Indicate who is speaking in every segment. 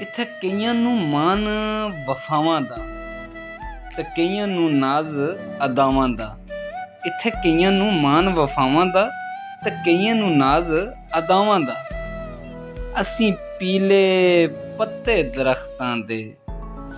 Speaker 1: ਇੱਥੇ ਕਈਆਂ ਨੂੰ ਮਾਣ ਵਫਾਵਾਂ ਦਾ ਤੇ ਕਈਆਂ ਨੂੰ ਨਾਜ਼ ਅਦਾਵਾਂ ਦਾ। ਇੱਥੇ ਕਈਆਂ ਨੂੰ ਮਾਣ ਵਫਾਵਾਂ ਦਾ ਤੇ ਕਈਆਂ ਨੂੰ ਨਾਜ਼ ਅਦਾਵਾਂ ਦਾ। ਅਸੀਂ ਪੀਲੇ ਪੱਤੇ ਦਰਖਤਾਂ ਦੇ,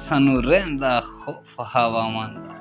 Speaker 1: ਸਾਨੂੰ ਰਹਿੰਦਾ ਖੌਫ ਹਵਾਵਾਂ ਦਾ।